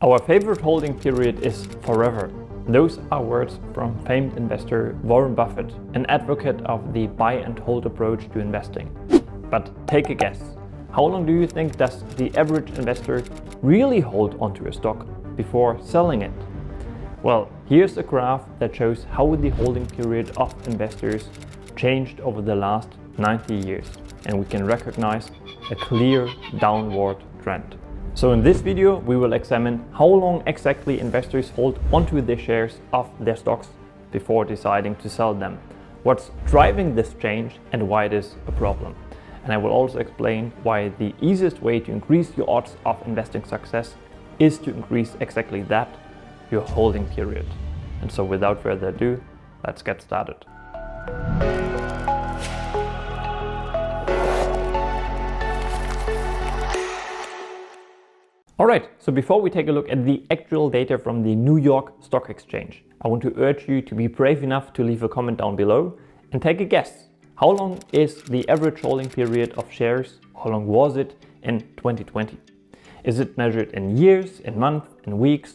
Our favorite holding period is forever. Those are words from famed investor Warren Buffett, an advocate of the buy and hold approach to investing. But take a guess. How long do you think does the average investor really hold onto a stock before selling it? Well, here's a graph that shows how the holding period of investors changed over the last 90 years, and we can recognize a clear downward trend. So in this video, we will examine how long exactly investors hold onto the shares of their stocks before deciding to sell them, what's driving this change and why it is a problem. And I will also explain why the easiest way to increase your odds of investing success is to increase exactly that, your holding period. And so without further ado, let's get started. Alright, so before we take a look at the actual data from the New York Stock Exchange, I want to urge you to be brave enough to leave a comment down below and take a guess. How long is the average holding period of shares? How long was it in 2020? Is it measured in years, in months, in weeks,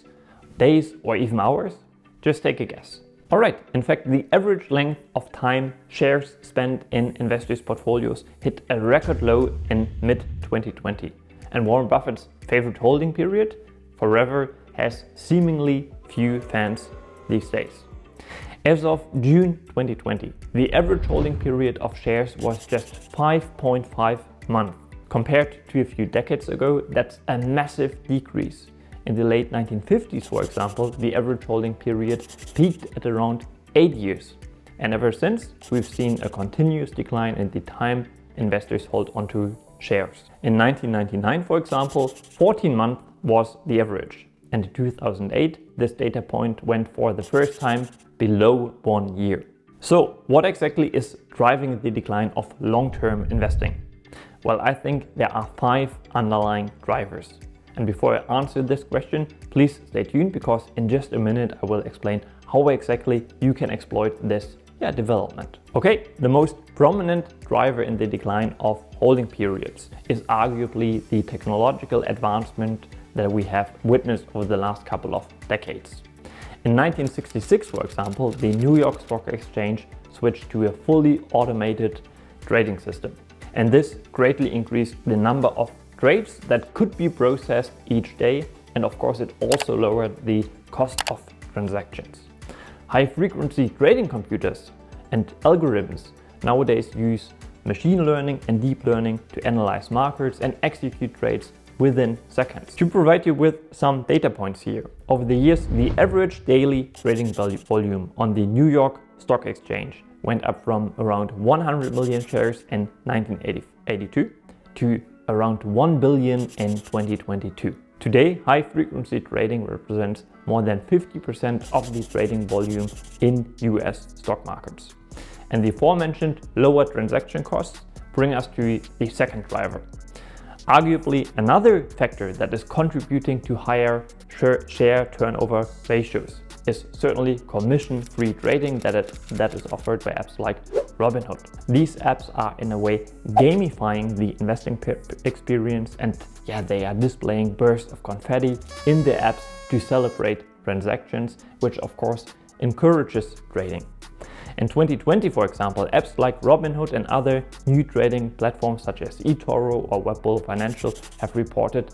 days, or even hours? Just take a guess. Alright, in fact, the average length of time shares spent in investors' portfolios hit a record low in mid-2020. And Warren Buffett's favorite holding period, forever, has seemingly few fans these days. As of June 2020, the average holding period of shares was just 5.5 months. Compared to a few decades ago, that's a massive decrease. In the late 1950s, for example, the average holding period peaked at around 8 years. And ever since, we've seen a continuous decline in the time investors hold onto shares. In 1999, for example, 14 months was the average. And in 2008, this data point went for the first time below 1 year. So what exactly is driving the decline of long-term investing? Well, I think there are 5 underlying drivers. And before I answer this question, please stay tuned, because in just a minute I will explain how exactly you can exploit this development. Okay, the most prominent driver in the decline of holding periods is arguably the technological advancement that we have witnessed over the last couple of decades. In 1966, for example, the New York Stock Exchange switched to a fully automated trading system. And this greatly increased the number of trades that could be processed each day, and of course it also lowered the cost of transactions. High-frequency trading computers and algorithms nowadays use machine learning and deep learning to analyze markets and execute trades within seconds. To provide you with some data points here, over the years, the average daily trading volume on the New York Stock Exchange went up from around 100 million shares in 1982 to around 1 billion in 2022. Today, high-frequency trading represents more than 50% of the trading volume in US stock markets. And the aforementioned lower transaction costs bring us to the second driver. Arguably, another factor that is contributing to higher share turnover ratios is certainly commission-free trading that is offered by apps like Robinhood. These apps are in a way gamifying the investing experience, and they are displaying bursts of confetti in the apps to celebrate transactions, which of course encourages trading. In 2020, for example, apps like Robinhood and other new trading platforms such as eToro or Webbull Financial have reported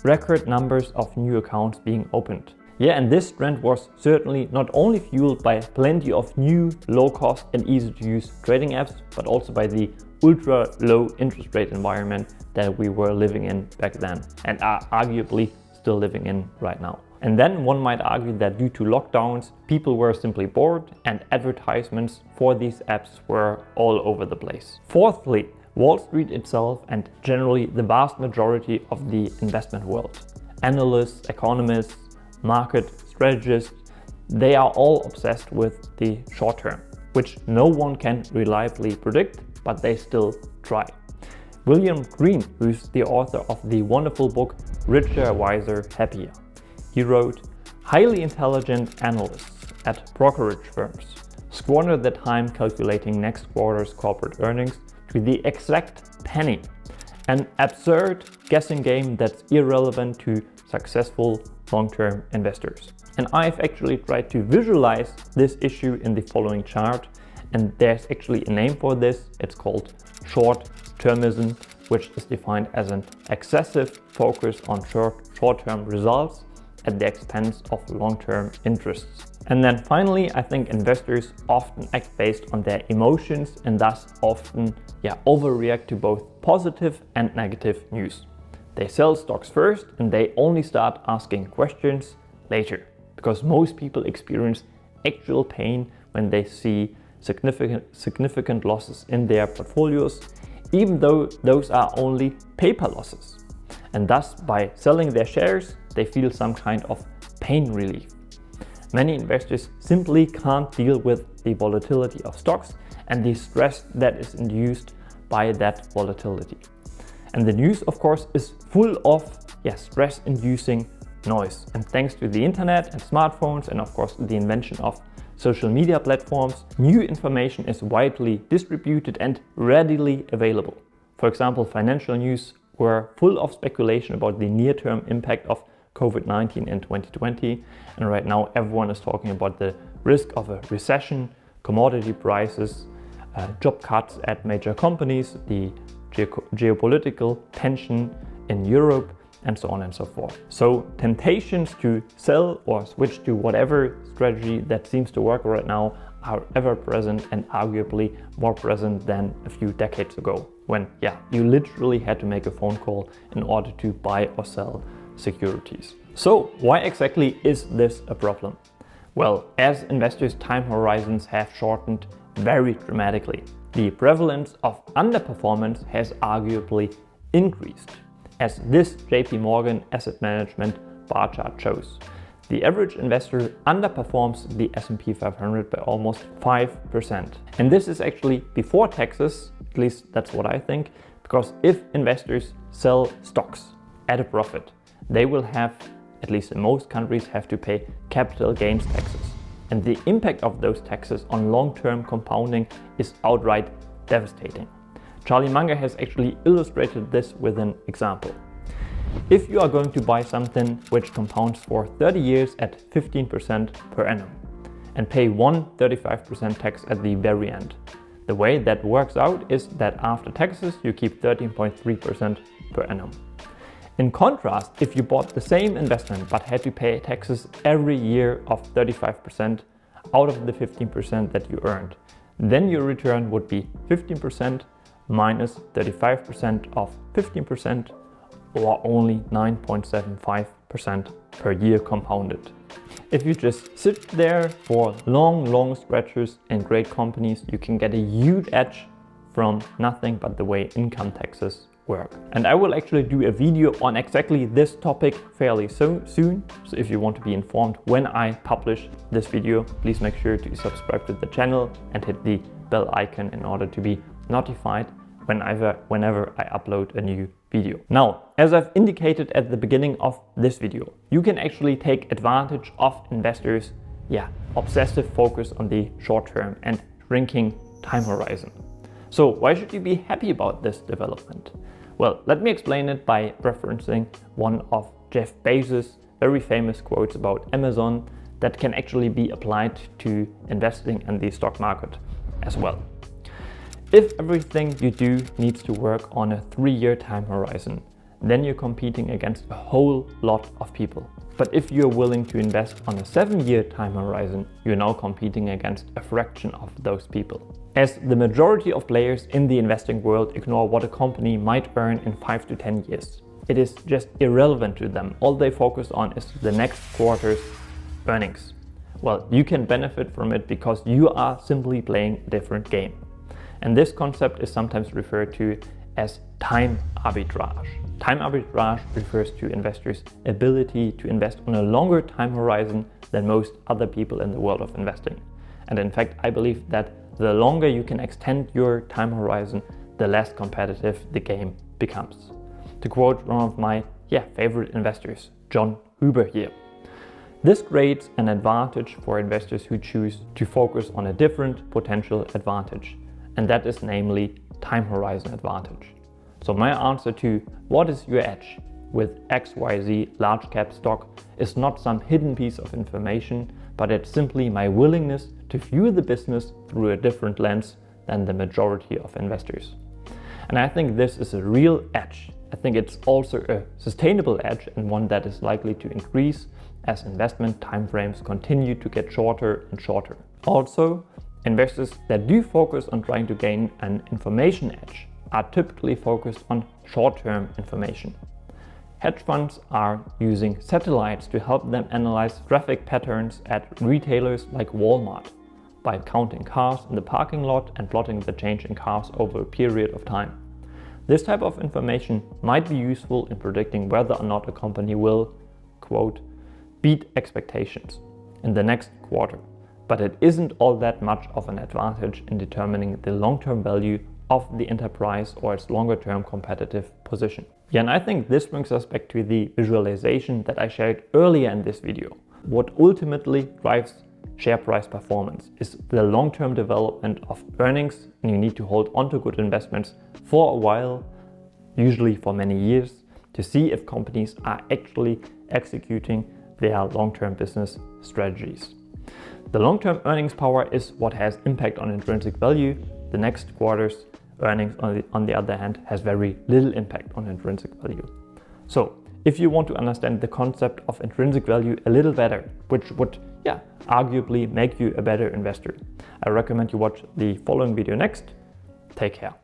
record numbers of new accounts being opened. And this trend was certainly not only fueled by plenty of new, low-cost and easy-to-use trading apps, but also by the ultra-low interest rate environment that we were living in back then and are arguably still living in right now. And then one might argue that due to lockdowns, people were simply bored and advertisements for these apps were all over the place. Fourthly, Wall Street itself and generally the vast majority of the investment world, analysts, economists, market strategists, they are all obsessed with the short term, which no one can reliably predict, but they still try. William Green, who's the author of the wonderful book Richer, Wiser, Happier, he wrote, "Highly intelligent analysts at brokerage firms squander their time calculating next quarter's corporate earnings to the exact penny, an absurd guessing game that's irrelevant to successful long-term investors. And I've actually tried to visualize this issue in the following chart, and there's actually a name for this. It's called short-termism, which is defined as an excessive focus on short-term results at the expense of long-term interests. And then finally, I think investors often act based on their emotions and thus often overreact to both positive and negative news. They sell stocks first and they only start asking questions later, because most people experience actual pain when they see significant losses in their portfolios, even though those are only paper losses. And thus, by selling their shares, they feel some kind of pain relief. Many investors simply can't deal with the volatility of stocks and the stress that is induced by that volatility. And the news, of course, is full of stress-inducing noise. And thanks to the internet and smartphones and of course the invention of social media platforms, new information is widely distributed and readily available. For example, financial news were full of speculation about the near-term impact of COVID-19 in 2020, and right now everyone is talking about the risk of a recession, commodity prices, job cuts at major companies, the geopolitical tension in Europe, and so on and so forth. So temptations to sell or switch to whatever strategy that seems to work right now are ever present, and arguably more present than a few decades ago, when you literally had to make a phone call in order to buy or sell securities. So why exactly is this a problem? Well, as investors' time horizons have shortened very dramatically, the prevalence of underperformance has arguably increased, as this JP Morgan Asset Management bar chart shows. The average investor underperforms the S&P 500 by almost 5%. And this is actually before taxes, at least that's what I think, because if investors sell stocks at a profit, they will have, at least in most countries, have to pay capital gains taxes. And the impact of those taxes on long-term compounding is outright devastating. Charlie Munger has actually illustrated this with an example. If you are going to buy something which compounds for 30 years at 15% per annum and pay 35% tax at the very end, the way that works out is that after taxes you keep 13.3% per annum. In contrast, if you bought the same investment but had to pay taxes every year of 35% out of the 15% that you earned, then your return would be 15% minus 35% of 15%, or only 9.75% per year compounded. If you just sit there for long stretches in great companies, you can get a huge edge from nothing but the way income taxes work. And I will actually do a video on exactly this topic fairly soon. So if you want to be informed when I publish this video, please make sure to subscribe to the channel and hit the bell icon in order to be notified whenever I upload a new video. Now, as I've indicated at the beginning of this video, you can actually take advantage of investors' obsessive focus on the short term and shrinking time horizon. So why should you be happy about this development? Well, let me explain it by referencing one of Jeff Bezos' very famous quotes about Amazon that can actually be applied to investing in the stock market as well. If everything you do needs to work on a 3-year time horizon, then you're competing against a whole lot of people. But if you're willing to invest on a 7-year time horizon, you're now competing against a fraction of those people. As the majority of players in the investing world ignore what a company might earn in 5 to 10 years. It is just irrelevant to them. All they focus on is the next quarter's earnings. Well, you can benefit from it because you are simply playing a different game. And this concept is sometimes referred to as time arbitrage. Time arbitrage refers to investors' ability to invest on a longer time horizon than most other people in the world of investing. And in fact, I believe that the longer you can extend your time horizon, the less competitive the game becomes. To quote one of my favorite investors, John Huber here. This creates an advantage for investors who choose to focus on a different potential advantage, and that is namely time horizon advantage. So my answer to what is your edge? with XYZ large cap stock is not some hidden piece of information, but it's simply my willingness to view the business through a different lens than the majority of investors. And I think this is a real edge. I think it's also a sustainable edge and one that is likely to increase as investment timeframes continue to get shorter and shorter. Also, investors that do focus on trying to gain an information edge are typically focused on short-term information. Hedge funds are using satellites to help them analyze traffic patterns at retailers like Walmart by counting cars in the parking lot and plotting the change in cars over a period of time. This type of information might be useful in predicting whether or not a company will, quote, beat expectations in the next quarter, but it isn't all that much of an advantage in determining the long-term value of the enterprise or its longer-term competitive position. Yeah, and I think this brings us back to the visualization that I shared earlier in this video. What ultimately drives share price performance is the long-term development of earnings, and you need to hold on to good investments for a while, usually for many years, to see if companies are actually executing their long-term business strategies. The long-term earnings power is what has impact on intrinsic value. The next quarter's earnings, on the other hand, has very little impact on intrinsic value. So if you want to understand the concept of intrinsic value a little better, which would arguably make you a better investor, I recommend you watch the following video next. Take care.